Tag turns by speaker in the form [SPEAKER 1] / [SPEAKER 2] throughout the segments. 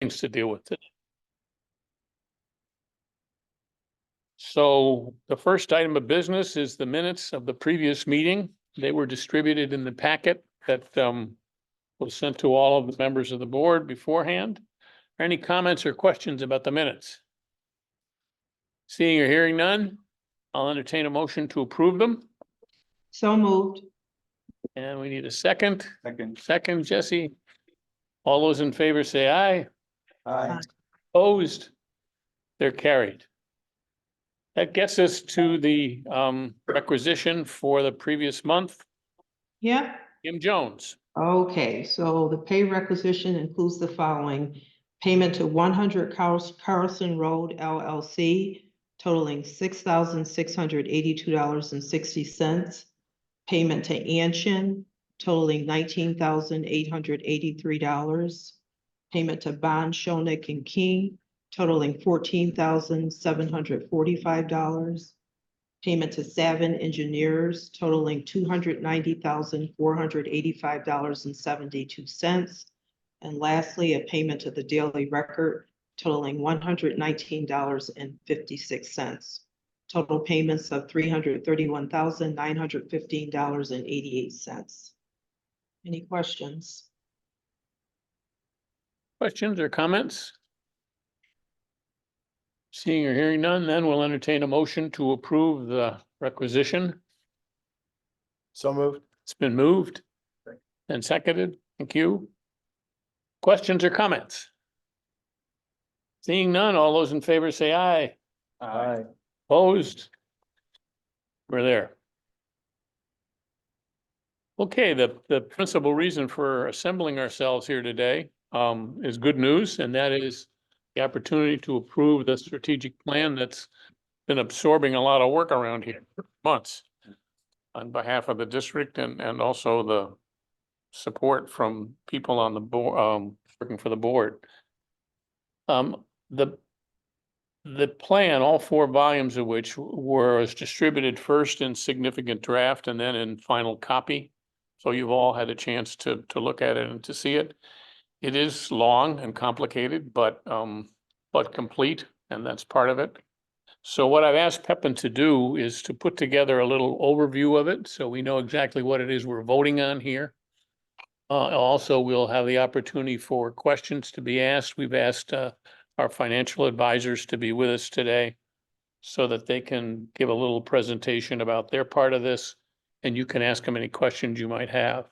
[SPEAKER 1] things to deal with today. So the first item of business is the minutes of the previous meeting. They were distributed in the packet that was sent to all of the members of the board beforehand. Any comments or questions about the minutes? Seeing or hearing none, I'll entertain a motion to approve them.
[SPEAKER 2] So moved.
[SPEAKER 1] And we need a second.
[SPEAKER 3] Second.
[SPEAKER 1] Second, Jesse. All those in favor say aye.
[SPEAKER 3] Aye.
[SPEAKER 1] Opposed? They're carried. That gets us to the requisition for the previous month.
[SPEAKER 2] Yeah.
[SPEAKER 1] Kim Jones.
[SPEAKER 2] Okay, so the pay requisition includes the following: payment to 100 Carlson Road LLC totaling $6,682.60. Payment to Anshin totaling $19,883. Payment to Bond, Shonik and King totaling $14,745. Payment to Savin Engineers totaling $290,485.72. And lastly, a payment to the Daily Record totaling $119.56. Total payments of $331,915.88. Any questions?
[SPEAKER 1] Questions or comments? Seeing or hearing none, then we'll entertain a motion to approve the requisition.
[SPEAKER 3] So moved.
[SPEAKER 1] It's been moved and seconded. Thank you. Questions or comments? Seeing none, all those in favor say aye.
[SPEAKER 3] Aye.
[SPEAKER 1] Opposed? We're there. Okay, the principal reason for assembling ourselves here today is good news, and that is the opportunity to approve the strategic plan that's been absorbing a lot of work around here for months on behalf of the district and also the support from people on the board, working for the board. The plan, all 4 volumes of which was distributed first in significant draft and then in final copy. So you've all had a chance to look at it and to see it. It is long and complicated, but complete, and that's part of it. So what I've asked Pepin to do is to put together a little overview of it, so we know exactly what it is we're voting on here. Also, we'll have the opportunity for questions to be asked. We've asked our financial advisors to be with us today so that they can give a little presentation about their part of this, and you can ask them any questions you might have.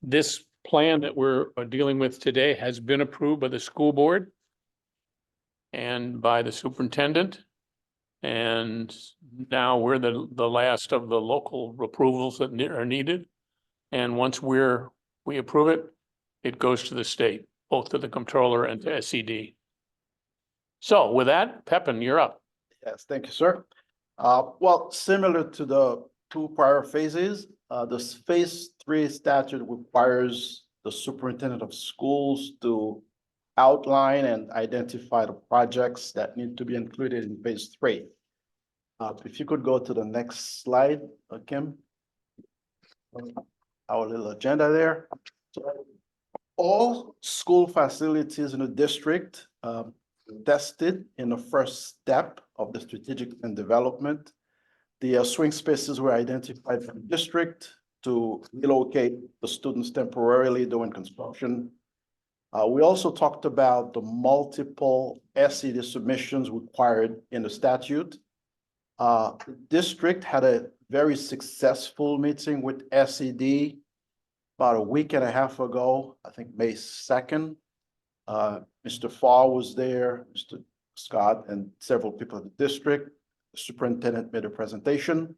[SPEAKER 1] This plan that we're dealing with today has been approved by the school board and by the superintendent. And now we're the last of the local approvals that are needed. And once we approve it, it goes to the state, both to the comptroller and to SCD. So with that, Pepin, you're up.
[SPEAKER 3] Yes, thank you, sir. Well, similar to the 2 prior phases, this phase 3 statute requires the superintendent of schools to outline and identify the projects that need to be included in phase 3. If you could go to the next slide, Kim. Our little agenda there. So all school facilities in the district tested in the first step of the strategic plan development. The swing spaces were identified for the district to relocate the students temporarily during construction. We also talked about the multiple SED submissions required in the statute. The district had a very successful meeting with SED about a week and a half ago, I think May 2nd. Mr. Farr was there, Mr. Scott, and several people in the district. The superintendent made a presentation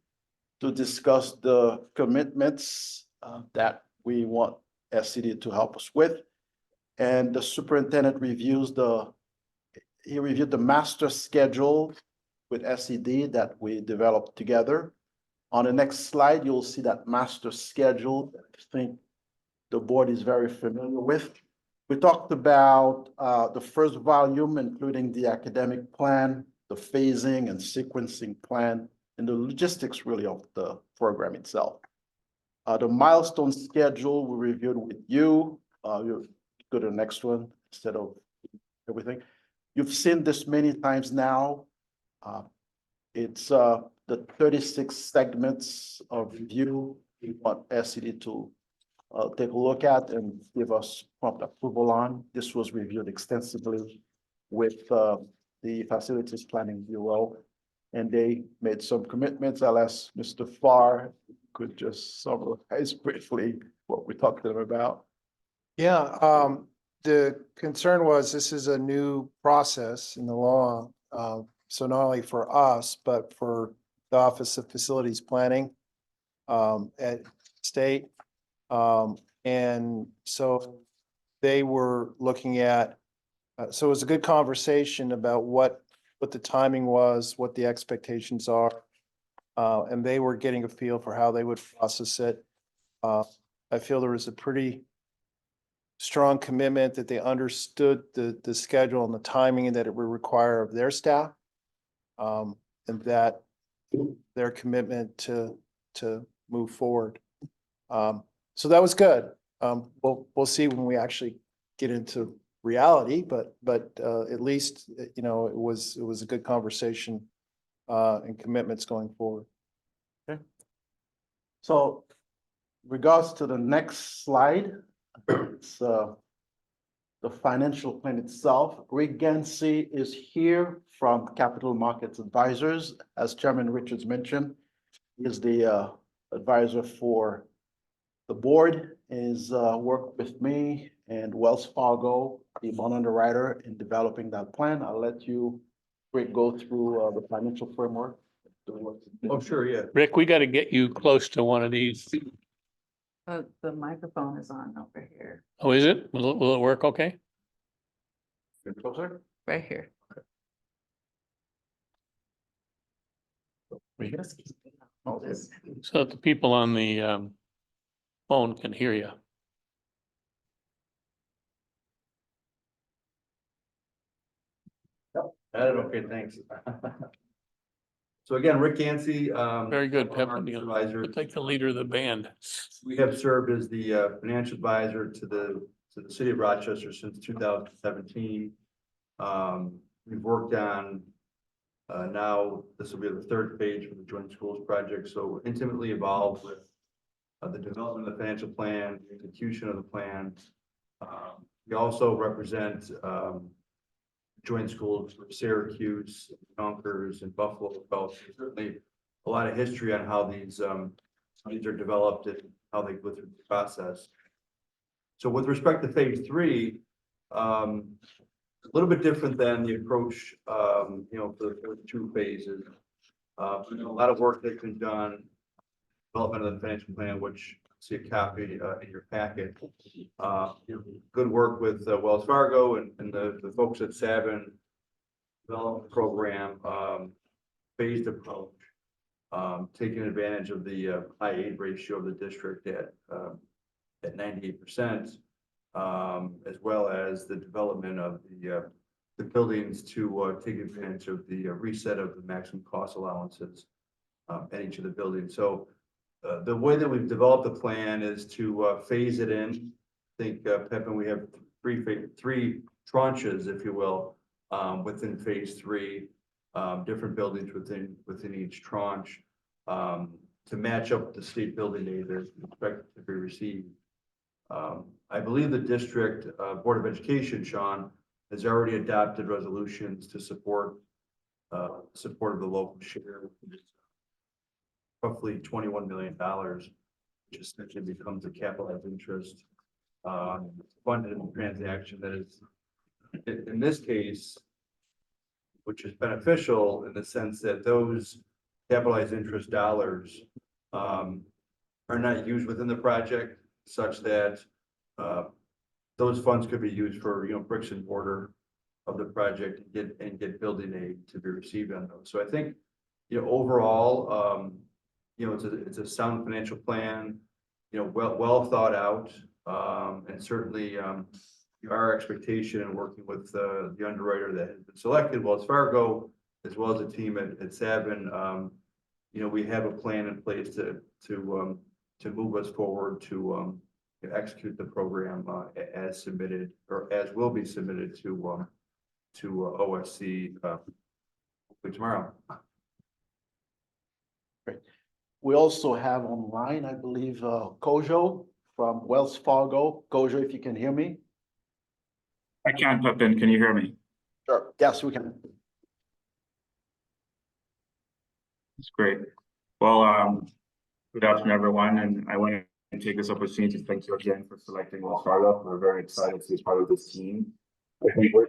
[SPEAKER 3] to discuss the commitments that we want SED to help us with. And the superintendent reviewed the master schedule with SED that we developed together. On the next slide, you'll see that master schedule that I think the board is very familiar with. We talked about the first volume, including the academic plan, the phasing and sequencing plan, and the logistics really of the program itself. The milestone schedule we reviewed with you. You go to the next one instead of everything. You've seen this many times now. It's the 36 segments of review we want SCD to take a look at and give us prompt approval on. This was reviewed extensively with the Facilities Planning Bureau, and they made some commitments. I'll ask Mr. Farr could just summarize briefly what we talked to them about.
[SPEAKER 4] Yeah, the concern was this is a new process in the law. So not only for us, but for the Office of Facilities Planning at state. And so they were looking at, so it was a good conversation about what the timing was, what the expectations are. And they were getting a feel for how they would process it. I feel there was a pretty strong commitment that they understood the schedule and the timing that it would require of their staff. And that their commitment to move forward. So that was good. We'll see when we actually get into reality, but at least, you know, it was a good conversation and commitments going forward.
[SPEAKER 3] So regards to the next slide, it's the financial plan itself. Rick Gansey is here from Capital Markets Advisors. As Chairman Richards mentioned, he is the advisor for the board, is worked with me and Wells Fargo, the bond underwriter, in developing that plan. I'll let you, Rick, go through the financial framework.
[SPEAKER 5] Oh, sure, yeah.
[SPEAKER 1] Rick, we got to get you close to one of these.
[SPEAKER 6] The microphone is on over here,
[SPEAKER 1] Oh, is it? Will it work okay?
[SPEAKER 3] Closer?
[SPEAKER 6] right here.
[SPEAKER 3] Oh,
[SPEAKER 6] This-
[SPEAKER 1] So that the people on the phone can hear you.
[SPEAKER 5] Okay, thanks. So again, Rick Yancey.
[SPEAKER 1] Very good, Pep.
[SPEAKER 5] Market
[SPEAKER 1] You're
[SPEAKER 5] Advisor.
[SPEAKER 1] like the leader of the band.
[SPEAKER 5] We have served as the financial advisor to the city of Rochester since 2017. We've worked on now this will be the third phase for the joint schools project, so intimately involved with the development of the financial plan, the execution of the plan. We also represent joint schools for Syracuse, Yonkers, and Buffalo. So certainly a lot of history on how these are developed and how they go through the process. So with respect to phase three, a little bit different than the approach, you know, for the two phases. A lot of work that's been done, development of the financial plan, which see a copy in your packet. Good work with Wells Fargo and the folks at Savin development program, phased approach, taking advantage of the high aid ratio of the district at 98%, as well as the development of the buildings to take advantage of the reset of the maximum cost allowances at each of the buildings. So the way that we've developed the plan is to phase it in. I think, Pepin, we have three tranches, if you will, within phase three, different buildings within each tranche, to match up the state building aid that is expected to be received. I believe the district Board of Education, Sean, has already adopted resolutions to support of the local share, roughly $21 million, which essentially becomes a capitalized interest funded in the transaction that is, in this case, which is beneficial in the sense that those capitalized interest dollars are not used within the project, such that those funds could be used for, you know, bricks and mortar of the project and get building aid to be received on those. So I think, you know, overall, you know, it's a sound financial plan, you know, well thought out, and certainly our expectation in working with the underwriter that has been selected, Wells Fargo, as well as the team at Savin, you know, we have a plan in place to move us forward to execute the program as submitted or as will be submitted to OSC hopefully tomorrow.
[SPEAKER 3] We also have online, I believe, Kojo from Wells Fargo. Kojo, if you can hear me?
[SPEAKER 7] I can, Pepin. Can you hear me?
[SPEAKER 3] Sure. Yes, we can.
[SPEAKER 7] That's great. Well, good afternoon, everyone, and I want to take this opportunity to thank you again for selecting Wells Fargo. We're very excited to be part of this team. I think we're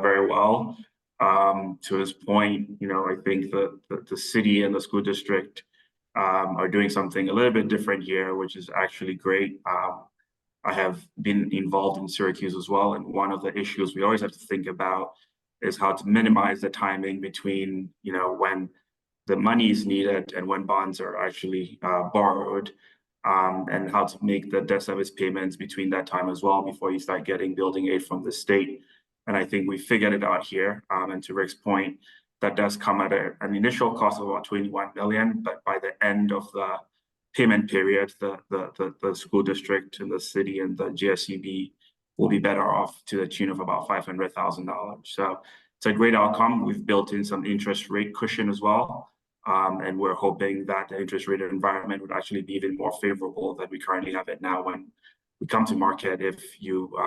[SPEAKER 7] very well. To this point, I think that the city and the school district are doing something a little bit different here, which is actually great. I have been involved in Syracuse as well, and one of the issues we always have to think about is how to minimize the timing between, when the money is needed and when bonds are actually borrowed, and how to make the debt service payments between that time as well before you start getting building aid from the state. And I think we figured it out here. And to Rick's point, that does come at an initial cost of about 21 million, but by the end of the payment period, the school district and the city and the RJSCB will be better off to the tune of about $500,000. So it's a great outcome. We've built in some interest rate cushion as well. And we're hoping that the interest rate environment would actually be even more favorable than we currently have it now when we come to market. If you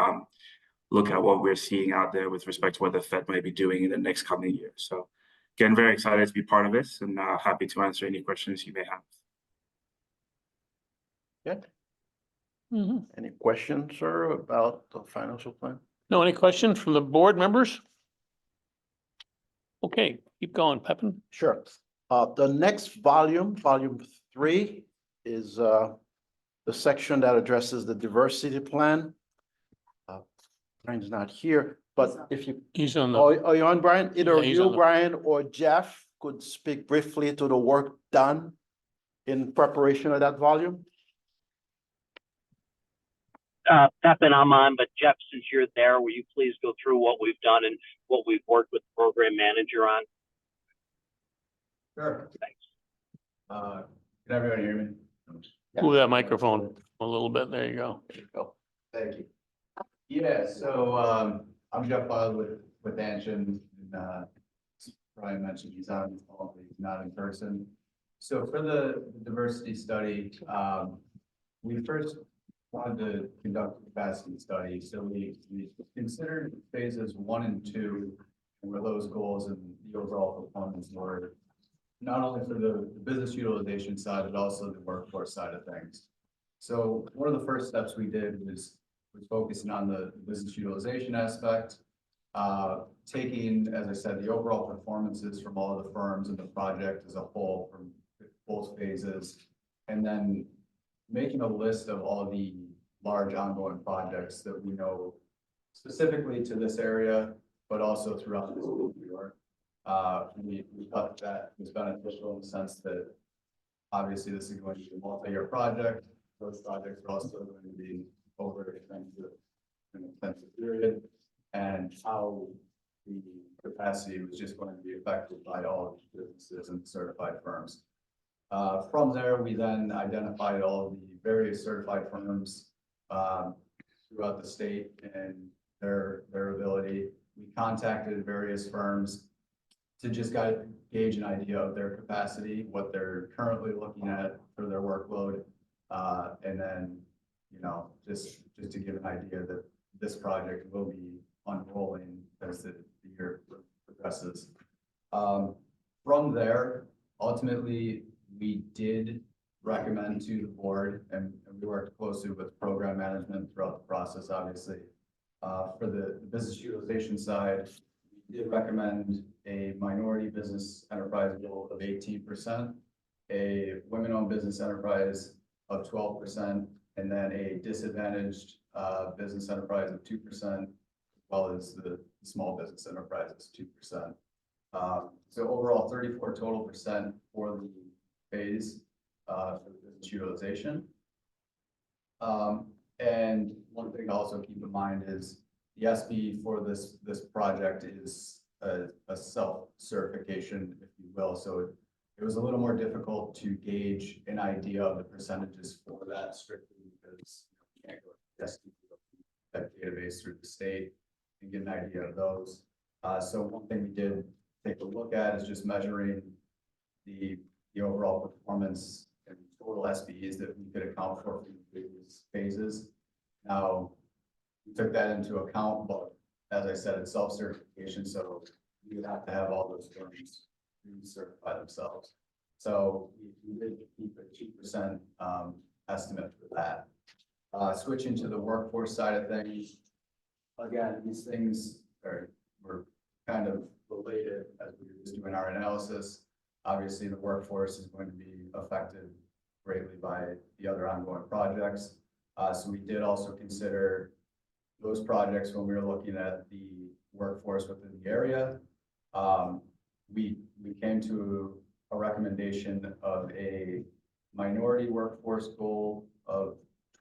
[SPEAKER 7] look at what we're seeing out there with respect to what the Fed might be doing in the next coming years. So again, very excited to be part of this and happy to answer any questions you may have.
[SPEAKER 3] Yeah. Any questions, sir, about the financial plan?
[SPEAKER 1] No, any questions from the board members? Okay, keep going, Pepin.
[SPEAKER 3] Sure. The next volume 3, is the section that addresses the diversity plan. Brian's not here, but if you,
[SPEAKER 1] He's on the,
[SPEAKER 3] are you on, Brian? Either
[SPEAKER 1] Yeah, he's on
[SPEAKER 3] you,
[SPEAKER 1] the-
[SPEAKER 3] Brian, or Jeff could speak briefly to the work done in preparation of that volume.
[SPEAKER 8] Pepin, I'm on, but Jeff, since you're there, will you please go through what we've done and what we've worked with the program manager on?
[SPEAKER 5] Sure.
[SPEAKER 8] Thanks.
[SPEAKER 5] Can everyone hear me?
[SPEAKER 1] move that microphone a little bit. There you go.
[SPEAKER 3] Go.
[SPEAKER 5] Thank you. Yeah, so I'm Jeff Bud with Anshin, and Brian mentioned he's on the phone, but he's not in person. So for the diversity study, we first wanted to conduct a capacity study. So we considered phases 1 and 2, where those goals and the overall performance were not only for the business utilization side, but also the workforce side of things. So one of the first steps we did was focusing on the business utilization aspect, taking, as I said, the overall performances from all of the firms in the project as a whole from both phases, and then making a list of all the large ongoing projects that we know specifically to this area, but also throughout the city of New York. We thought that was beneficial in the sense that obviously this is going to be a multi-year project. Those projects are also going to be over an extensive period, and how the capacity was just going to be affected by all the businesses and certified firms. From there, we then identified all of the various certified firms throughout the state and their ability. We contacted various firms to just gauge an idea of their capacity, what they're currently looking at for their workload, and then, just to give an idea that this project will be unrolling as the year progresses. From there, ultimately, we did recommend to the board, and we worked closely with program management throughout the process, obviously. For the business utilization side, we did recommend a minority business enterprise goal of 18%, a women-owned business enterprise of 12%, and then a disadvantaged business enterprise of 2%, as well as the small business enterprises 2%. So overall, 34% total for the phase for business utilization. And one thing to also keep in mind is the SB for this project is a self-certification, if you will. So
[SPEAKER 9] It was a little more difficult to gauge an idea of the percentages for that strictly because you can't go to that database through the state and get an idea of those. So one thing we did take a look at is just measuring the overall performance and total SBEs that we could account for the previous phases. Now, we took that into account, but as I said, it's self-certification, so you would have to have all those firms recertify themselves. So we did keep a 2% estimate for that. Switching to the workforce side of things, again, these things were kind of related as we were just doing our analysis. Obviously, the workforce is going to be affected greatly by the other ongoing projects. So we did also consider those projects when we were looking at the workforce within the area. We came to a recommendation of a minority workforce goal of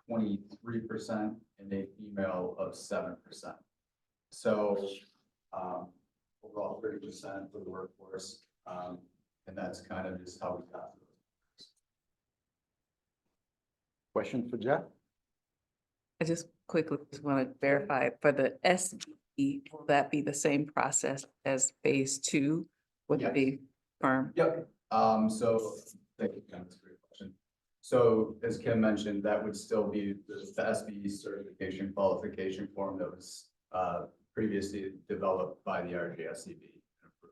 [SPEAKER 9] 23% and a female of 7%. So overall 30% for the workforce. And that's kind of just how we got to those.
[SPEAKER 3] Question for Jeff?
[SPEAKER 6] I just quickly just want to verify for the SBE, will that be the same process as phase 2 with
[SPEAKER 9] Yes.
[SPEAKER 6] the firm?
[SPEAKER 9] Yep. So thank you, Ken. That's a great question. So as Kim mentioned, that would still be the SBE certification qualification form that was previously developed by the RJSCB.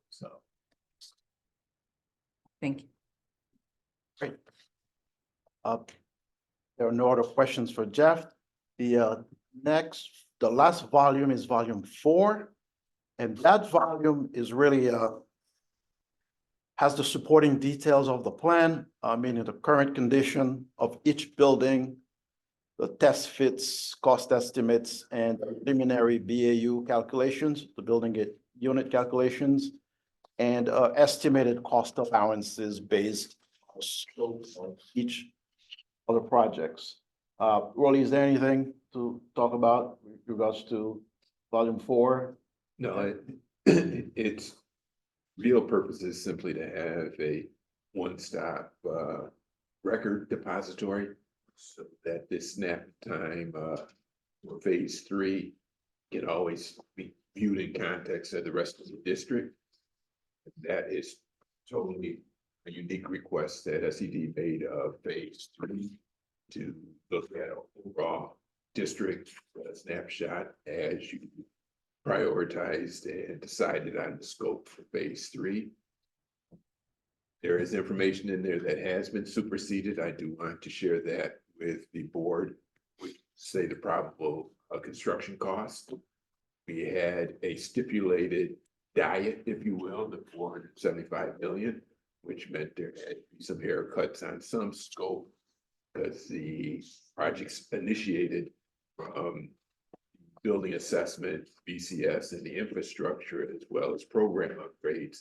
[SPEAKER 9] So.
[SPEAKER 6] Thank you.
[SPEAKER 3] Great. There are no other questions for Jeff. The last volume is volume 4. And that volume is really has the supporting details of the plan, meaning the current condition of each building, the test fits, cost estimates, and preliminary BAU calculations, the building unit calculations, and estimated cost allowances based on the scope of each of the projects. Rolly, is there anything to talk about with regards to volume 4?
[SPEAKER 10] No, its real purpose is simply to have a one-stop record depository so that this snap time for phase 3 can always be viewed in context of the rest of the district. That is totally a unique request that SED made of phase 3 to look at an overall district snapshot as you prioritized and decided on the scope for phase 3. There is information in there that has been superseded. I do want to share that with the board. We say the probable construction cost. We had a stipulated diet, if you will, the 475 million, which meant there had to be some haircuts on some scope because the projects initiated from building assessment, BCS, and the infrastructure, as well as program upgrades,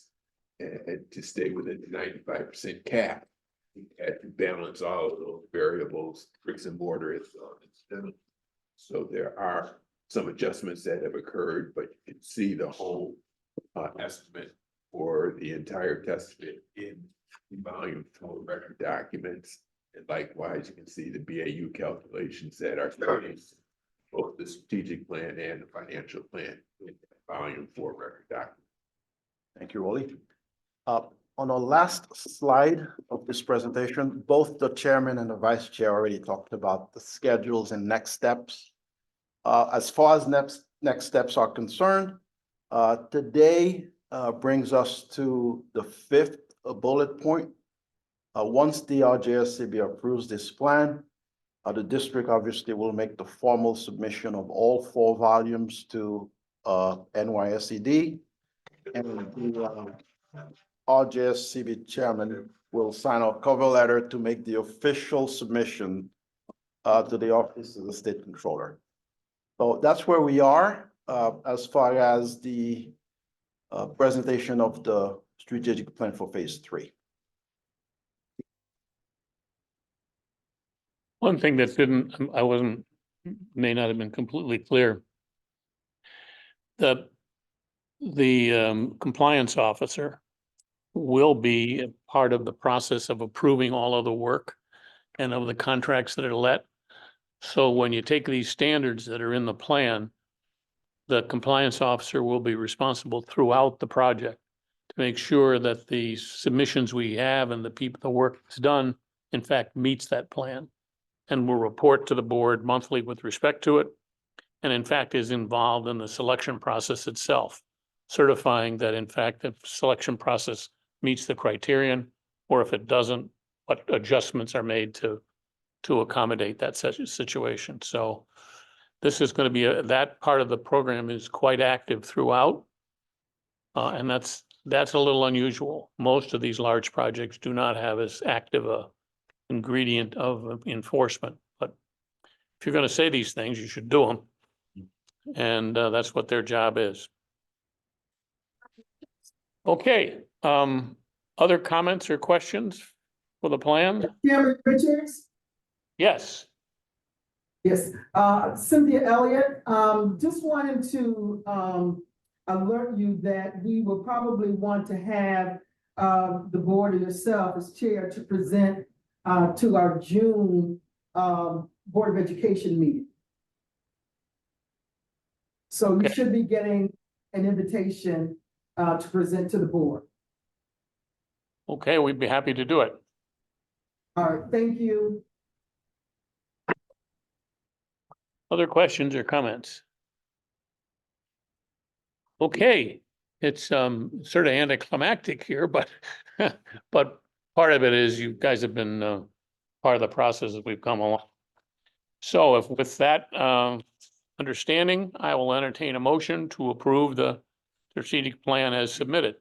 [SPEAKER 10] and to stay within the 95% cap. We had to balance all of those variables, bricks and mortar, as well as incidental. So there are some adjustments that have occurred, but you can see the whole estimate for the entire test fit in the volume 4 record documents. And likewise, you can see the BAU calculations that are starting both the strategic plan and the financial plan in volume 4 record document.
[SPEAKER 3] Thank you, Rolly. On the last slide of this presentation, both the chairman and the vice chair already talked about the schedules and next steps. As far as next steps are concerned, today brings us to the 5th bullet point. Once the RJSCB approves this plan, the district obviously will make the formal submission of all 4 volumes to NYSED, and the RJSCB chairman will sign a cover letter to make the official submission to the office of the state controller. So that's where we are as far as the presentation of the strategic plan for phase 3.
[SPEAKER 1] One thing that may not have been completely clear. The compliance officer will be part of the process of approving all of the work and of the contracts that are let. So when you take these standards that are in the plan, the compliance officer will be responsible throughout the project to make sure that the submissions we have and the work that's done, in fact, meets that plan. And will report to the board monthly with respect to it. And in fact, is involved in the selection process itself, certifying that in fact, the selection process meets the criterion, or if it doesn't, what adjustments are made to accommodate that such a situation. So this is going to be that part of the program is quite active throughout. And that's a little unusual. Most of these large projects do not have as active a ingredient of enforcement, but if you're going to say these things, you should do them. And that's what their job is. Okay, other comments or questions for the plan?
[SPEAKER 11] Chairman Richards?
[SPEAKER 1] Yes.
[SPEAKER 11] Yes, Cynthia Elliott, just wanted to alert you that we will probably want to have the board or yourself as chair to present to our June Board of Education meeting. So you
[SPEAKER 1] Okay.
[SPEAKER 11] should be getting an invitation to present to the board.
[SPEAKER 1] Okay, we'd be happy to do it.
[SPEAKER 11] All right, thank you.
[SPEAKER 1] Other questions or comments? Okay, it's sort of anticlimactic here, but but part of it is you guys have been part of the process as we've come along. So if with that understanding, I will entertain a motion to approve the strategic plan as submitted.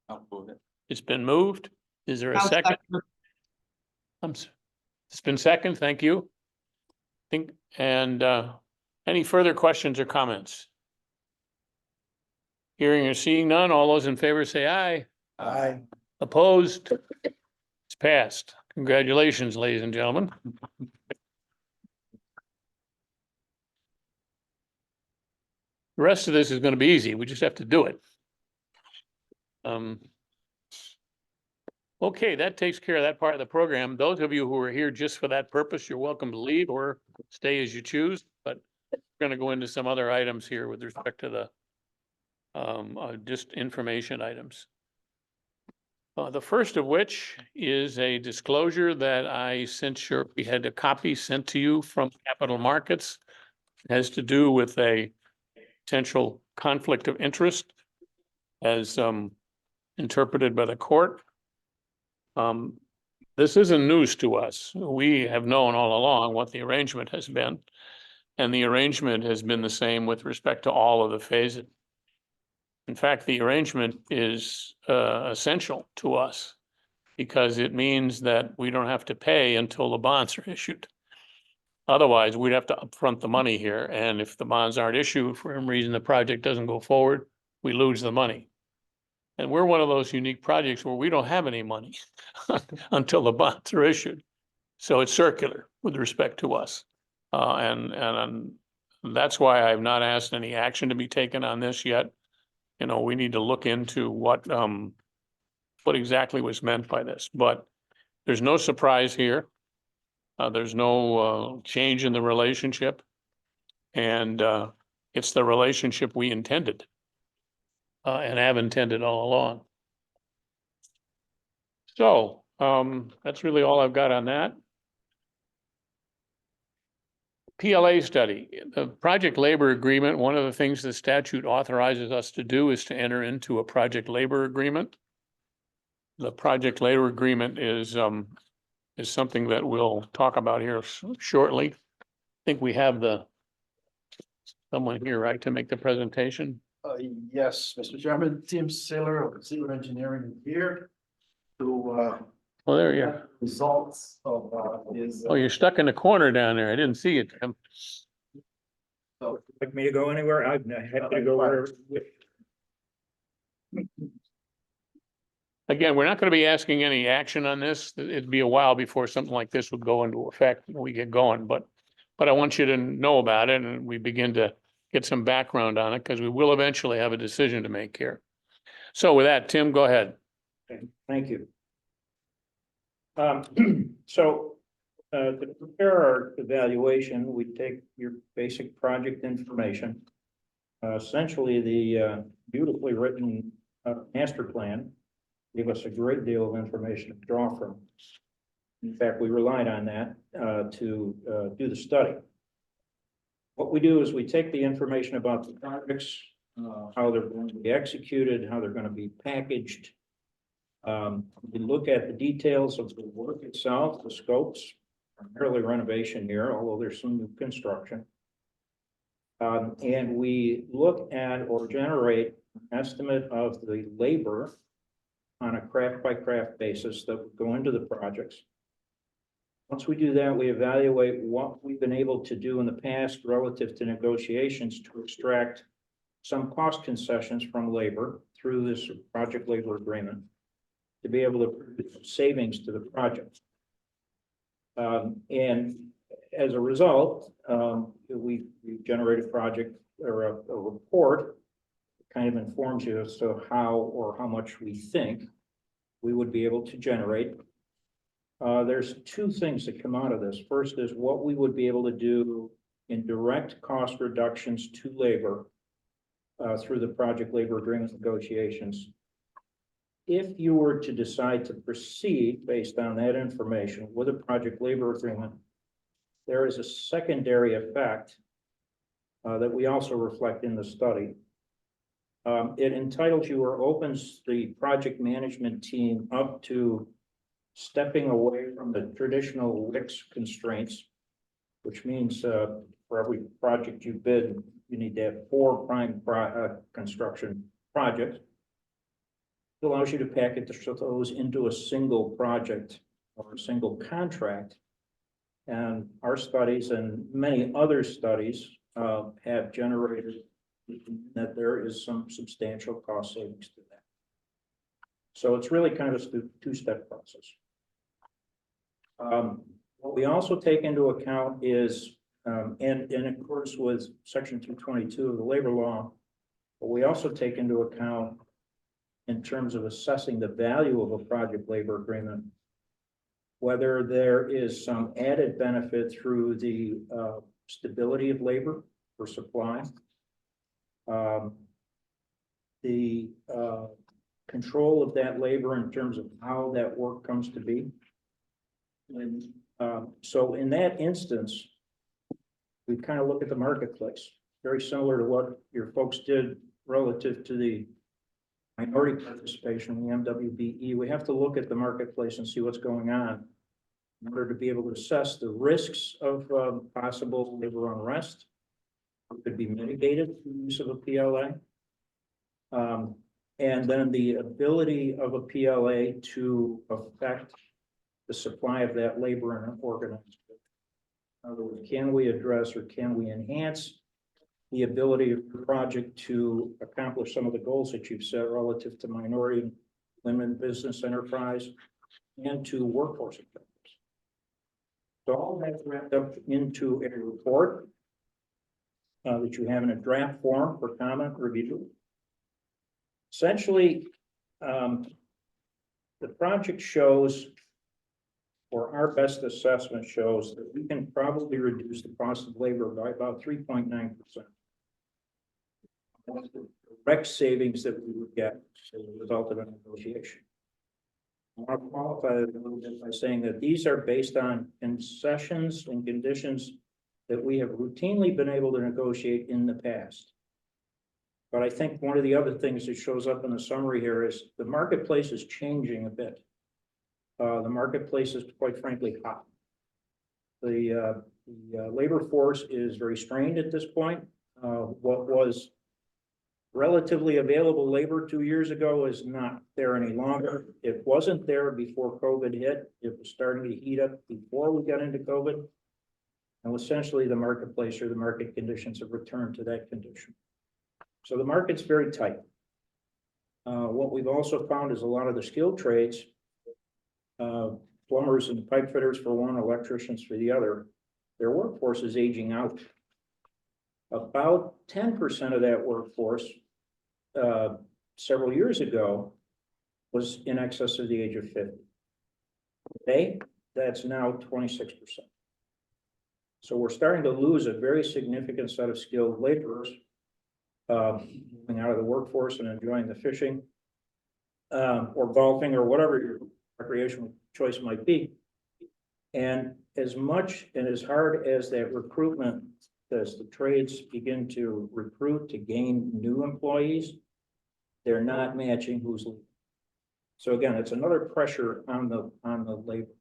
[SPEAKER 10] I'll move it.
[SPEAKER 1] It's been moved. Is there a
[SPEAKER 2] I'll
[SPEAKER 1] second?
[SPEAKER 2] second.
[SPEAKER 1] It's been second, thank you. And any further questions or comments? Hearing or seeing none, all those in favor say aye.
[SPEAKER 4] Aye.
[SPEAKER 1] Opposed? It's passed. Congratulations, ladies and gentlemen. The rest of this is going to be easy. We just have to do it. Okay, that takes care of that part of the program. Those of you who are here just for that purpose, you're welcome to leave or stay as you choose, but we're going to go into some other items here with respect to the just information items. The first of which is a disclosure that I sent we had a copy sent to you from Capital Markets. It has to do with a potential conflict of interest as interpreted by the court. This isn't news to us. We have known all along what the arrangement has been, and the arrangement has been the same with respect to all of the phases. In fact, the arrangement is essential to us because it means that we don't have to pay until the bonds are issued. Otherwise, we'd have to upfront the money here, and if the bonds aren't issued for some reason the project doesn't go forward, we lose the money. And we're one of those unique projects where we don't have any money until the bonds are issued. So it's circular with respect to us. And that's why I've not asked any action to be taken on this yet. You know, we need to look into what exactly was meant by this, but there's no surprise here. There's no change in the relationship, and it's the relationship we intended and have intended all along. So that's really all I've got on that. PLA study, the project labor agreement. One of the things the statute authorizes us to do is to enter into a project labor agreement. The project labor agreement is something that we'll talk about here shortly. I think we have someone here, right, to make the presentation.
[SPEAKER 3] Yes, Mr. Chairman, Tim Saylor of Civil Engineering here to
[SPEAKER 1] Oh, there you are.
[SPEAKER 3] results of his.
[SPEAKER 1] Oh, you're stuck in the corner down there. I didn't see you, Tim.
[SPEAKER 12] Like me to go anywhere? I'm happy to go wherever.
[SPEAKER 1] Again, we're not going to be asking any action on this. It'd be a while before something like this would go into effect and we get going, but I want you to know about it and we begin to get some background on it because we will eventually have a decision to make here. So with that, Tim, go ahead.
[SPEAKER 12] Okay, thank you. So, to prepare our evaluation, we take your basic project information. Essentially, the beautifully written master plan gave us a great deal of information to draw from. In fact, we relied on that to do the study. What we do is we take the information about the projects, how they're going to be executed, how they're going to be packaged. We look at the details of the work itself, the scopes, primarily renovation here, although there's some new construction. And we look at or generate an estimate of the labor on a craft by craft basis that would go into the projects. Once we do that, we evaluate what we've been able to do in the past relative to negotiations to extract some cost concessions from labor through this project labor agreement to be able to produce savings to the project. And as a result, we generate a project or a report that kind of informs you as to how or how much we think we would be able to generate. There's two things that come out of this. First is what we would be able to do in direct cost reductions to labor through the project labor agreement negotiations. If you were to decide to proceed based on that information with a project labor agreement, there is a secondary effect that we also reflect in the study. It entitles you or opens the project management team up to stepping away from the traditional WIX constraints, which means for every project you bid, you need to have 4 prime construction projects. It allows you to package those into a single project or a single contract. And our studies and many other studies have generated that there is some substantial cost savings to that. So it's really kind of a two-step process. What we also take into account is, and of course with Section 222 of the labor law, but we also take into account in terms of assessing the value of a project labor agreement, whether there is some added benefit through the stability of labor for supply, the control of that labor in terms of how that work comes to be. And so in that instance, we kind of look at the marketplace, very similar to what your folks did relative to the minority participation in the MWBE. We have to look at the marketplace and see what's going on in order to be able to assess the risks of possible labor unrest. It could be mitigated through use of a PLA. And then the ability of a PLA to affect the supply of that labor in an organized way. In other words, can we address or can we enhance the ability of the project to accomplish some of the goals that you've set relative to minority and women business enterprise and to workforce objectives. So all that's wrapped up into a report that you have in a draft form for comment review. Essentially, the project shows, or our best assessment shows, that we can probably reduce the cost of labor by about 3.9%. That's the direct savings that we would get as a result of a negotiation. I want to qualify it a little bit by saying that these are based on concessions and conditions that we have routinely been able to negotiate in the past. But I think one of the other things that shows up in the summary here is the marketplace is changing a bit. The marketplace is quite frankly hot. The labor force is very strained at this point. What was relatively available labor 2 years ago is not there any longer. It wasn't there before COVID hit. It was starting to heat up before we got into COVID. And essentially the marketplace or the market conditions have returned to that condition. So the market's very tight. What we've also found is a lot of the skilled trades, plumbers and pipe fitters for one, electricians for the other, their workforce is aging out. About 10% of that workforce several years ago was in excess of the age of 50. Today, that's now 26%. So we're starting to lose a very significant set of skilled laborers, moving out of the workforce and enjoying the fishing, or golfing, or whatever your recreational choice might be. And as much and as hard as that recruitment, as the trades begin to recruit to gain new employees, they're not matching who's leaving. So again, it's another pressure on the labor.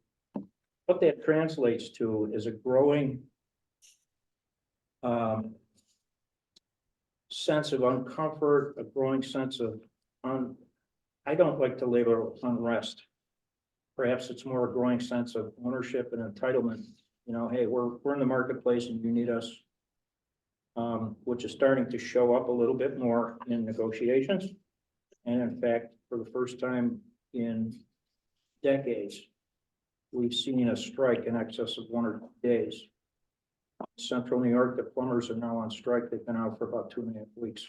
[SPEAKER 12] What that translates to is a growing sense of uncomfort, a growing sense of I don't like to label unrest. Perhaps it's more a growing sense of ownership and entitlement. You know, hey, we're in the marketplace and you need us, which is starting to show up a little bit more in negotiations. And in fact, for the first time in decades, we've seen a strike in excess of 1 or 2 days. Central New York, the plumbers are now on strike. They've been out for about 2.5 weeks.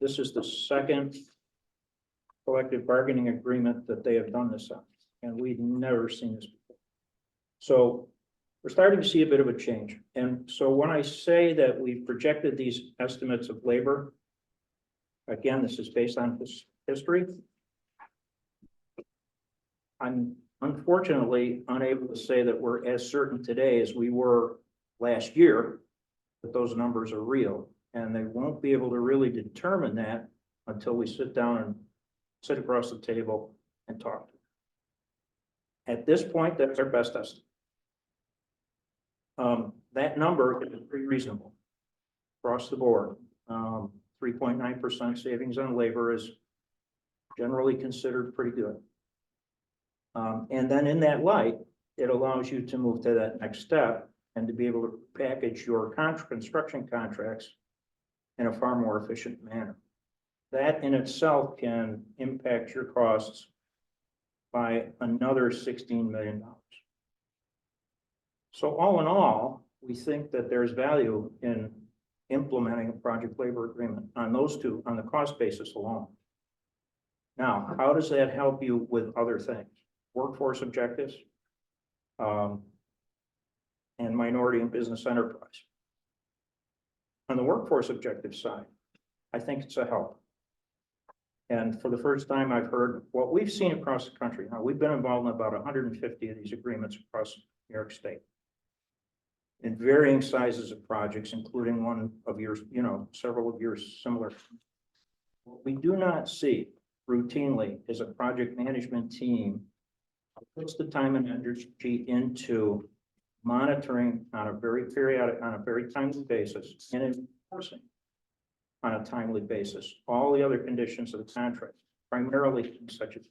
[SPEAKER 12] This is the second collective bargaining agreement that they have done this on, and we've never seen this before. So we're starting to see a bit of a change. And so when I say that we've projected these estimates of labor, again, this is based on this history. I'm unfortunately unable to say that we're as certain today as we were last year that those numbers are real, and they won't be able to really determine that until we sit down and sit across the table and talk. At this point, that's our best estimate. That number is pretty reasonable across the board. 3.9% savings on labor is generally considered pretty good. And then in that light, it allows you to move to that next step and to be able to package your construction contracts in a far more efficient manner. That in itself can impact your costs by another $16 million. So all in all, we think that there's value in implementing a project labor agreement on those two, on the cost basis alone. Now, how does that help you with other things? Workforce objectives, and minority and business enterprise. On the workforce objective side, I think it's a help. And for the first time, I've heard what we've seen across the country. Now, we've been involved in about 150 of these agreements across New York State, in varying sizes of projects, including one of yours, you know, several of yours similar. What we do not see routinely is a project management team puts the time and energy into monitoring on a very periodic, on a very timely basis, and enforcing on a timely basis all the other conditions of the contract, primarily such as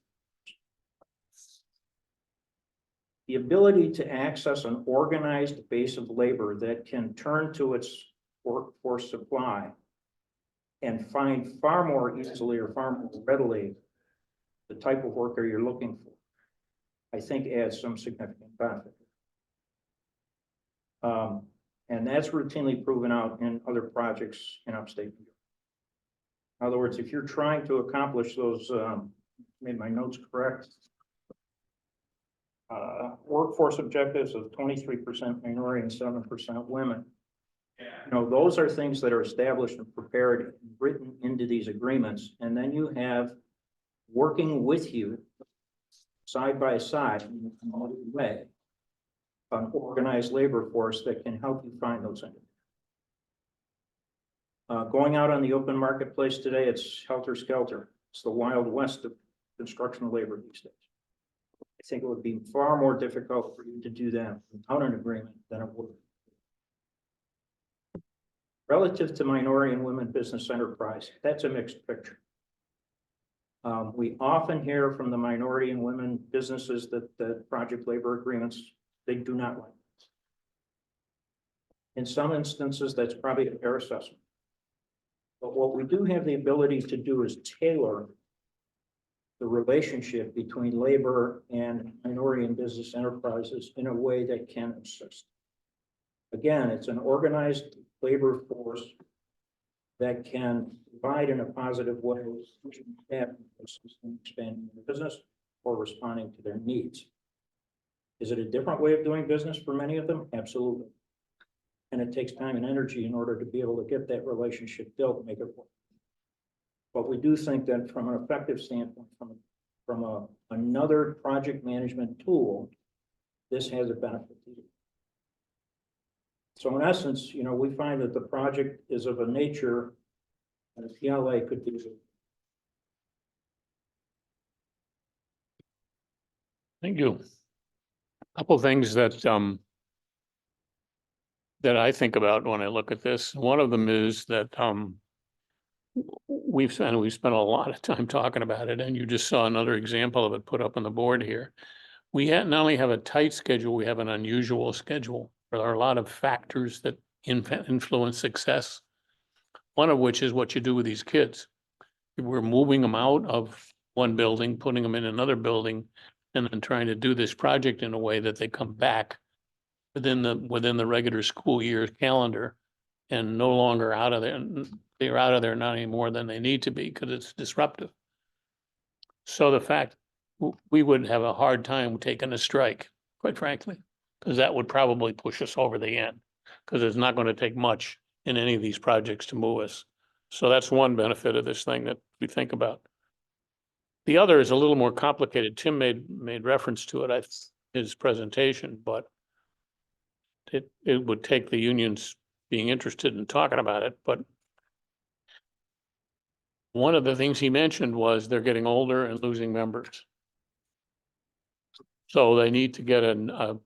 [SPEAKER 12] the ability to access an organized base of labor that can turn to its workforce supply and find far more easily or far more readily the type of worker you're looking for, I think adds some significant benefit. And that's routinely proven out in other projects in upstate New York. In other words, if you're trying to accomplish those, made my notes correct, workforce objectives of 23% minority and 7% women. You know, those are things that are established and prepared and written into these agreements. And then you have working with you side by side in a way, an organized labor force that can help you find those things. Going out on the open marketplace today, it's helter-skelter. It's the Wild West of construction labor these days. I think it would be far more difficult for you to do that without an agreement than it would. Relative to minority and women business enterprise, that's a mixed picture. We often hear from the minority and women businesses that project labor agreements, they do not like. In some instances, that's probably a fair assessment. But what we do have the ability to do is tailor the relationship between labor and minority and business enterprises in a way that can assist. Again, it's an organized labor force that can provide in a positive way expanding the business or responding to their needs. Is it a different way of doing business for many of them? Absolutely. And it takes time and energy in order to be able to get that relationship built and make it work. But we do think that from an effective standpoint, from another project management tool, this has a benefit to you. So in essence, you know, we find that the project is of a nature that a PLA could do.
[SPEAKER 1] Thank you. Couple things that that I think about when I look at this. One of them is that we've spent a lot of time talking about it, and you just saw another example of it put up on the board here. We not only have a tight schedule, we have an unusual schedule. There are a lot of factors that influence success. One of which is what you do with these kids. We're moving them out of one building, putting them in another building, and then trying to do this project in a way that they come back within the regular school year calendar and no longer out of there. They're out of there not any more than they need to be because it's disruptive. So the fact we would have a hard time taking a strike, quite frankly, because that would probably push us over the end, because it's not going to take much in any of these projects to move us. So that's one benefit of this thing that we think about. The other is a little more complicated. Tim made reference to it, his presentation, but it would take the unions being interested in talking about it. But one of the things he mentioned was they're getting older and losing members. So they need to get a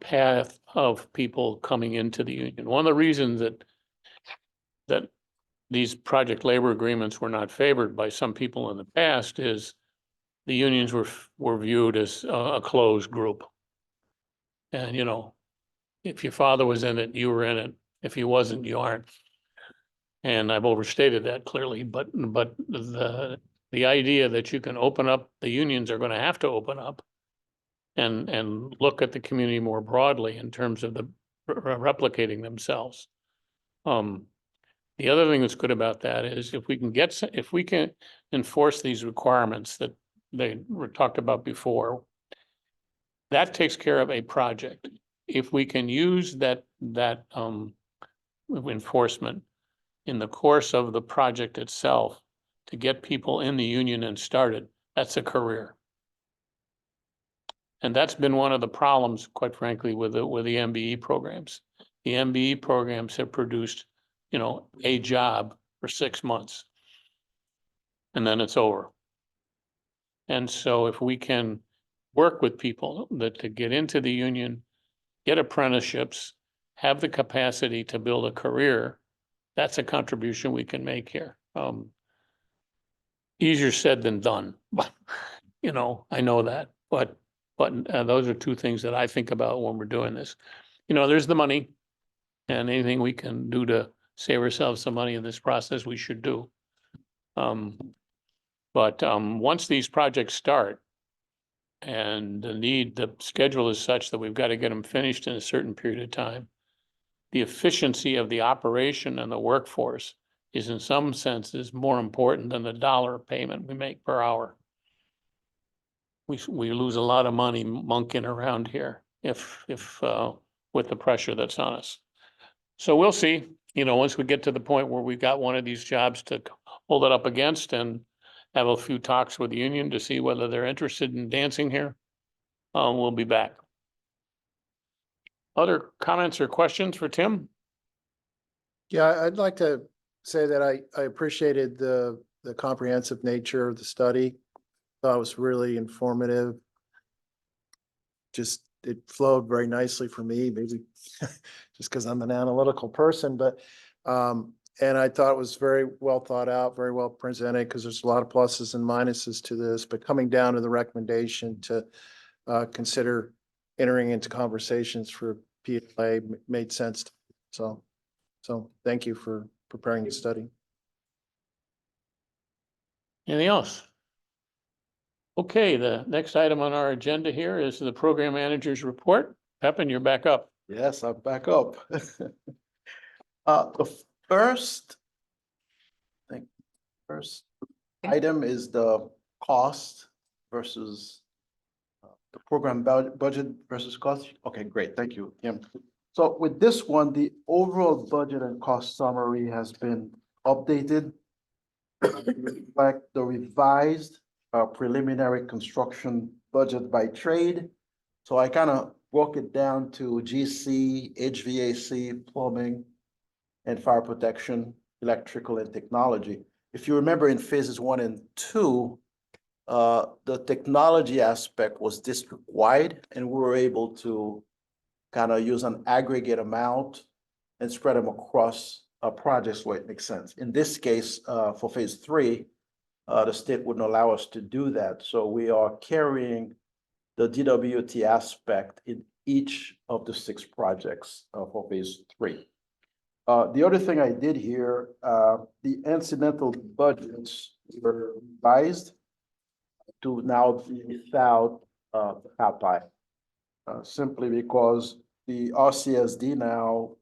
[SPEAKER 1] path of people coming into the union. One of the reasons that these project labor agreements were not favored by some people in the past is the unions were viewed as a closed group. And, you know, if your father was in it, you were in it. If he wasn't, you aren't. And I've overstated that clearly, but the idea that you can open up, the unions are going to have to open up and look at the community more broadly in terms of the replicating themselves. The other thing that's good about that is if we can enforce these requirements that they were talked about before, that takes care of a project. If we can use that enforcement in the course of the project itself to get people in the union and started, that's a career. And that's been one of the problems, quite frankly, with the MBE programs. The MBE programs have produced, you know, a job for 6 months, and then it's over. And so if we can work with people to get into the union, get apprenticeships, have the capacity to build a career, that's a contribution we can make here. Easier said than done, you know, I know that, but those are two things that I think about when we're doing this. You know, there's the money, and anything we can do to save ourselves some money in this process, we should do. But once these projects start and the schedule is such that we've got to get them finished in a certain period of time, the efficiency of the operation and the workforce is in some senses more important than the dollar payment we make per hour. We lose a lot of money monkeying around here if with the pressure that's on us. So we'll see, you know, once we get to the point where we've got one of these jobs to hold it up against and have a few talks with the union to see whether they're interested in dancing here, we'll be back. Other comments or questions for Tim?
[SPEAKER 4] Yeah, I'd like to say that I appreciated the comprehensive nature of the study. Thought it was really informative. Just, it flowed very nicely for me, maybe just because I'm an analytical person, but and I thought it was very well thought out, very well presented, because there's a lot of pluses and minuses to this, but coming down to the recommendation to consider entering into conversations for PLA made sense. So thank you for preparing the study.
[SPEAKER 1] Anything else? Okay, the next item on our agenda here is the program manager's report. Pepin, you're back up.
[SPEAKER 3] Yes, I'm back up. The first item is the cost versus the program budget versus cost? Okay, great, thank you, Kim. So with this one, the overall budget and cost summary has been updated. Reflect the revised preliminary construction budget by trade. So I kind of broke it down to GC, HVAC, plumbing, and fire protection, electrical and technology. If you remember in phases 1 and 2, the technology aspect was district-wide, and we were able to kind of use an aggregate amount and spread them across projects where it makes sense. In this case, for phase 3, the state wouldn't allow us to do that. So we are carrying the DWT aspect in each of the 6 projects for phase 3. The other thing I did here, the incidental budgets were revised to now be without CAPI. Simply because the RCSD now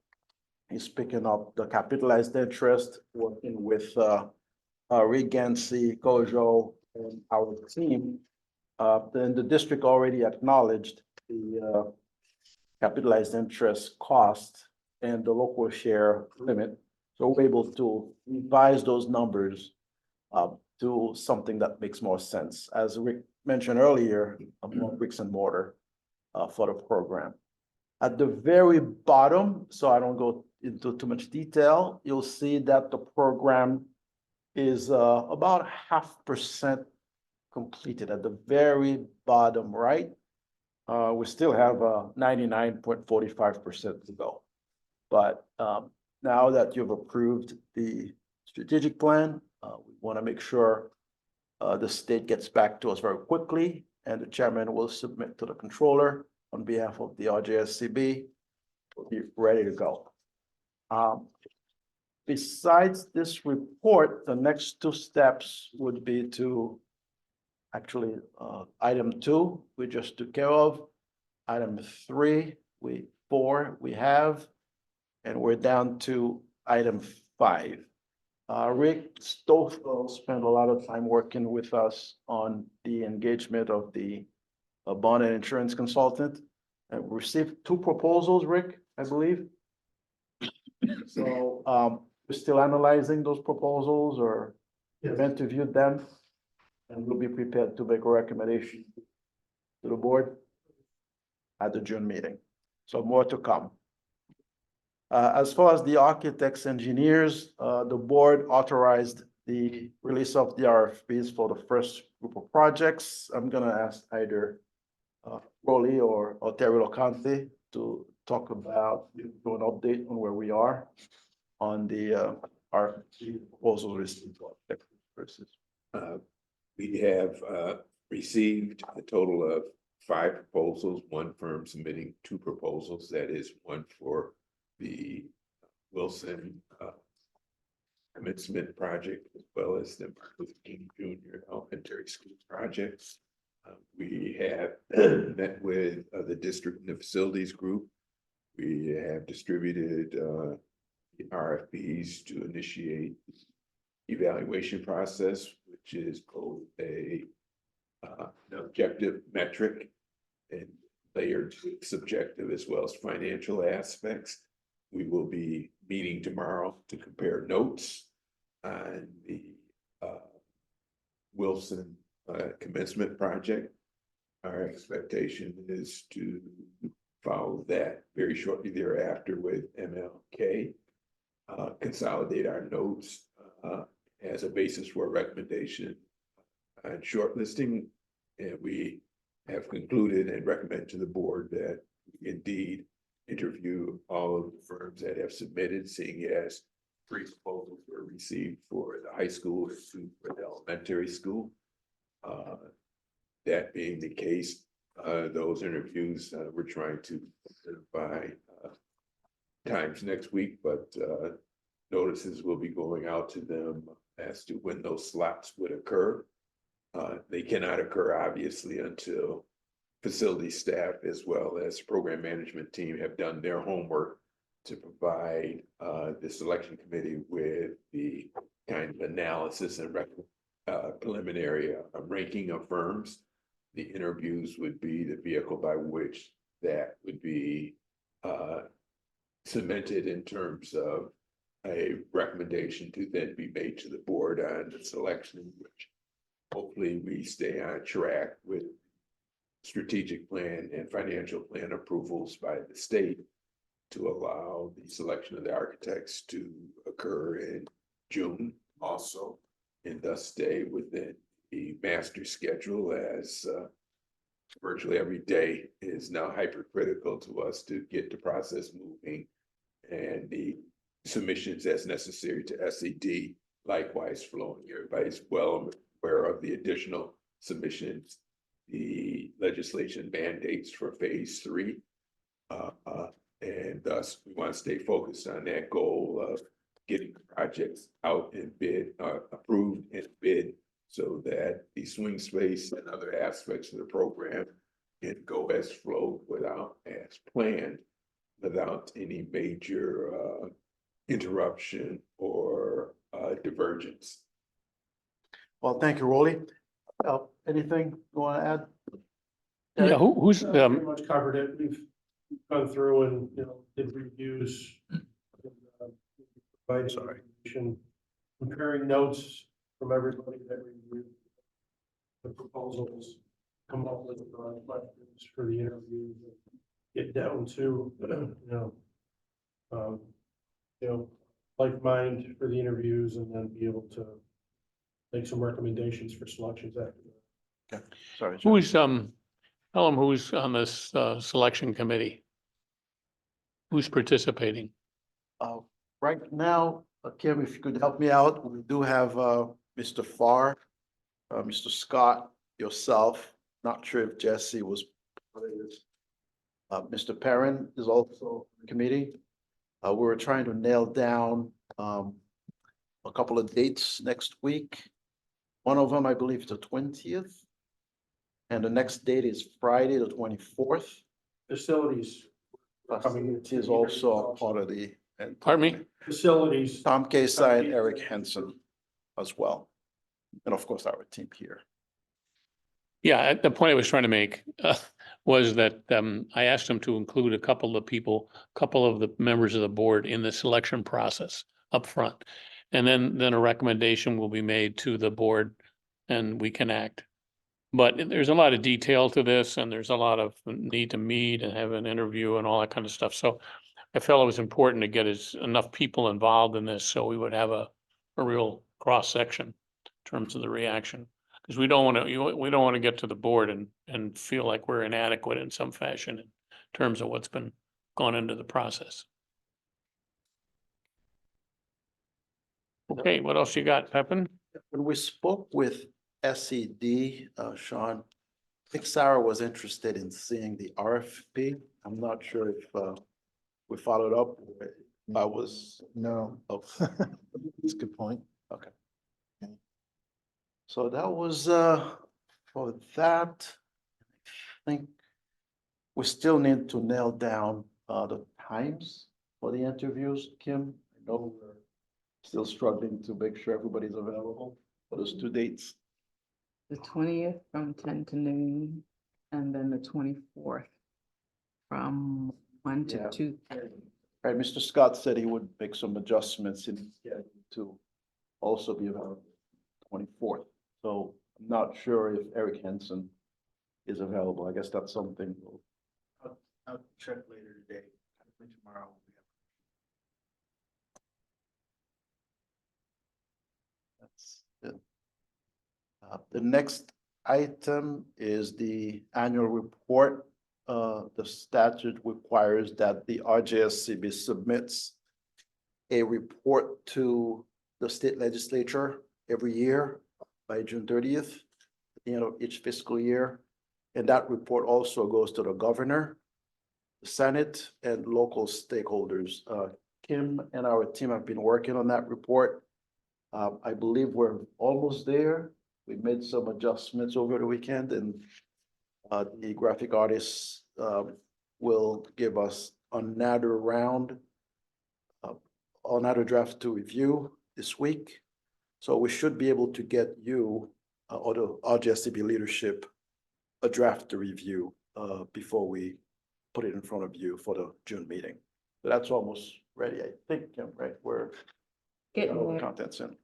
[SPEAKER 3] is picking up the capitalized interest, working with Regency, Kojo, and our team. Then the district already acknowledged the capitalized interest cost and the local share limit. So we're able to revise those numbers to something that makes more sense. As Rick mentioned earlier, more bricks and mortar for the program. At the very bottom, so I don't go into too much detail, you'll see that the program is about 0.5% completed at the very bottom right. We still have 99.45% to go. But now that you've approved the strategic plan, we want to make sure the state gets back to us very quickly, and the chairman will submit to the controller on behalf of the RJSCB. We'll be ready to go. Besides this report, the next 2 steps would be to actually item 2, we just took care of. Item 3, 4, we have, and we're down to item 5. Rick Stoffel spent a lot of time working with us on the engagement of the bond and insurance consultant, and we received 2 proposals, Rick, I believe. So we're still analyzing those proposals, or have interviewed them, and we'll be prepared to make a recommendation to the board at the June meeting. So more to come. As far as the architects, engineers, the board authorized the release of the RFPs for the first group of projects. I'm gonna ask either Rolly or Terry Locante to talk about, do an update on where we are on the RFP proposals received.
[SPEAKER 10] We have received a total of 5 proposals, 1 firm submitting 2 proposals. That is 1 for the Wilson commencement project, as well as the Martin Luther King Jr. Elementary School projects. We have met with the district and the facilities group. We have distributed the RFPs to initiate the evaluation process, which is both an objective metric and layered subjective as well as financial aspects. We will be meeting tomorrow to compare notes on the Wilson commencement project. Our expectation is to follow that very shortly thereafter with MLK, consolidate our notes as a basis for a recommendation on shortlisting. And we have concluded and recommend to the board that we indeed interview all of the firms that have submitted, seeing as 3 proposals were received for the high school and 2 for the elementary school. That being the case, those interviews, we're trying to identify times next week, but notices will be going out to them as to when those slots would occur. They cannot occur, obviously, until facility staff as well as program management team have done their homework to provide the selection committee with the kind of analysis and preliminary ranking of firms. the interviews would be the vehicle by which that would be cemented in terms of a recommendation to then be made to the board on the selection, which hopefully we stay on track with strategic plan and financial plan approvals by the state to allow the selection of the architects to occur in June also, and thus stay within the master schedule, as virtually every day is now hypercritical to us to get the process moving, and the submissions as necessary to SED likewise flowing. Everybody's well aware of the additional submissions the legislation mandates for phase 3. And thus we want to stay focused on that goal of getting projects out and bid, approved and bid, so that the swing space and other aspects of the program can go as flowed as planned, without any major interruption or divergence.
[SPEAKER 3] Well, thank you, Rolly. Anything you want to add?
[SPEAKER 1] Yeah, who's,
[SPEAKER 13] Pretty much covered it. We've gone through and, did reviews. Providing information, comparing notes from everybody that reviewed the proposals, come up with questions for the interviews, get down to, like mind for the interviews, and then be able to make some recommendations for selections after that.
[SPEAKER 3] Okay, sorry.
[SPEAKER 1] who's, tell them who's on this, selection committee? Who's participating?
[SPEAKER 3] Right now, Kim, if you could help me out, we do have Mr. Farr, Mr. Scott, yourself. Not sure if Jesse was. Mr. Perrin is also in the committee. We were trying to nail down a couple of dates next week. One of them, I believe, is the 20th. And the next date is Friday, the 24th.
[SPEAKER 13] Facilities.
[SPEAKER 3] It is also part of the.
[SPEAKER 1] Pardon me?
[SPEAKER 13] Facilities.
[SPEAKER 3] Tom Kasai and Eric Henson as well. And of course, our team here.
[SPEAKER 1] Yeah, the point I was trying to make was that I asked them to include a couple of people, a couple of the members of the board in the selection process up front. And then a recommendation will be made to the board and we can act. But there's a lot of detail to this, and there's a lot of need to meet and have an interview and all that kind of stuff. So I felt it was important to get enough people involved in this so we would have a real cross section in terms of the reaction. Because we don't want to get to the board and feel like we're inadequate in some fashion in terms of what's been gone into the process. Okay, what else you got, Pepin?
[SPEAKER 3] When we spoke with SED, Sean, I think Sarah was interested in seeing the RFP. I'm not sure if we followed up. I was.
[SPEAKER 4] No.
[SPEAKER 3] Oh,
[SPEAKER 4] That's a good point.
[SPEAKER 3] okay. So that was for that. I think we still need to nail down the times for the interviews, Kim. I know we're still struggling to make sure everybody's available for those 2 dates.
[SPEAKER 6] The 20th from 10 to noon, and then the 24th from 1 to
[SPEAKER 3] Yeah.
[SPEAKER 6] 2:30.
[SPEAKER 3] Right, Mr. Scott said he would make some adjustments in his schedule to also be available 24th. So I'm not sure if Eric Henson is available. I guess that's something
[SPEAKER 9] I'll check later today, probably tomorrow.
[SPEAKER 3] that's it. The next item is the annual report. The statute requires that the RJSCB submits a report to the state legislature every year by June 30th, at the end of each fiscal year. And that report also goes to the governor, the Senate, and local stakeholders. Kim and our team have been working on that report. I believe we're almost there. We made some adjustments over the weekend, and the graphic artists will give us another round, another draft to review this week. So we should be able to get you or the RJSCB leadership a draft to review, before we put it in front of you for the June meeting. So that's almost ready, I think, Kim, right? We're
[SPEAKER 6] Getting
[SPEAKER 3] all the
[SPEAKER 6] there.
[SPEAKER 3] contents in.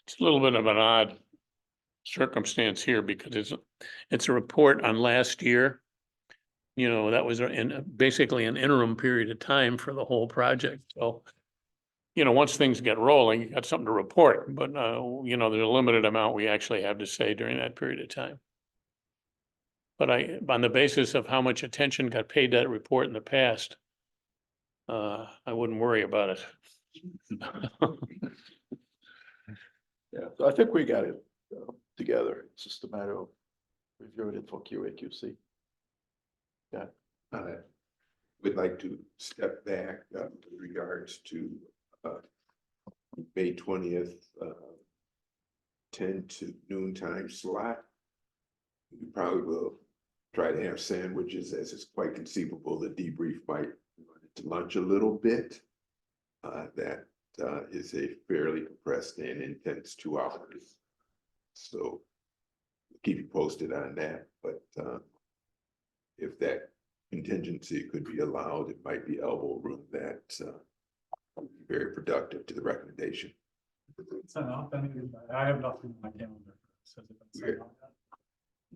[SPEAKER 1] It's a little bit of an odd circumstance here because it's a report on last year. You know, that was basically an interim period of time for the whole project. So, you know, once things get rolling, you got something to report, but, you know, there's a limited amount we actually have to say during that period of time. But on the basis of how much attention got paid to that report in the past, I wouldn't worry about it.
[SPEAKER 3] Yeah, so I think we got it together. It's just a matter of reviewing it for QA/QC.
[SPEAKER 10] I would like to step back with regards to May 20th, 10 to noon time slot. We probably will try to have sandwiches, as it's quite conceivable the debrief might run into lunch a little bit. That is a fairly compressed and intense 2 hours. So keep you posted on that, but if that contingency could be allowed, it might be elbow room that would be very productive to the recommendation.
[SPEAKER 9] I have nothing on my calendar.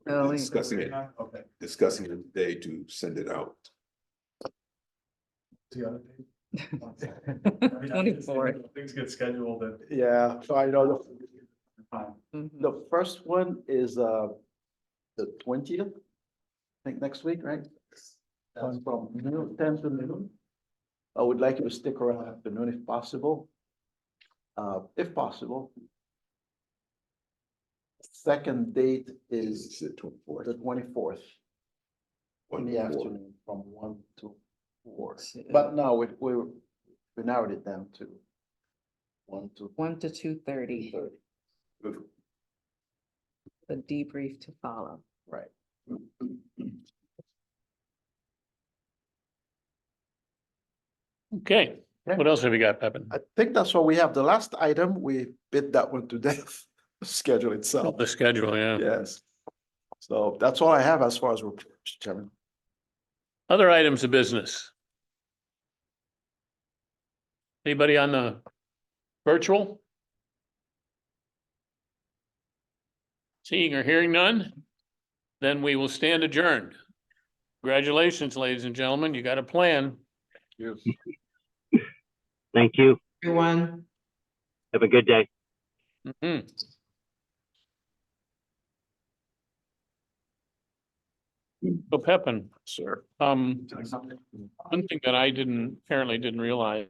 [SPEAKER 10] We're discussing it,
[SPEAKER 9] Okay.
[SPEAKER 10] discussing it today to send it out.
[SPEAKER 9] The other day.
[SPEAKER 6] 24.
[SPEAKER 9] Things get scheduled and.
[SPEAKER 3] Yeah, so I know
[SPEAKER 6] Mhm.
[SPEAKER 3] the first one is the 20th, I think next week, right? That's from noon, 10 to noon. I would like you to stick around afternoon if possible. If possible. Second date is
[SPEAKER 10] Is the 24th.
[SPEAKER 3] the 24th in the
[SPEAKER 10] 1 to 4.
[SPEAKER 3] afternoon from 1 to 4. But no, we narrowed it down to 1 to
[SPEAKER 6] 1 to 2:30,
[SPEAKER 3] 30.
[SPEAKER 6] the debrief to follow.
[SPEAKER 3] Right.
[SPEAKER 1] Okay, what else have we got, Pepin?
[SPEAKER 3] I think that's all we have. The last item, we bit that one to death, schedule itself.
[SPEAKER 1] The schedule, yeah.
[SPEAKER 3] Yes. So that's all I have as far as reports, Chairman.
[SPEAKER 1] Other items of business. Anybody on the virtual? Seeing or hearing none? Then we will stand adjourned. Congratulations, ladies and gentlemen, you got a plan.
[SPEAKER 8] Thank you.
[SPEAKER 2] Everyone.
[SPEAKER 8] Have a good day.
[SPEAKER 1] Mhm. So Pepin,
[SPEAKER 3] Sir.
[SPEAKER 1] one thing that I apparently didn't realize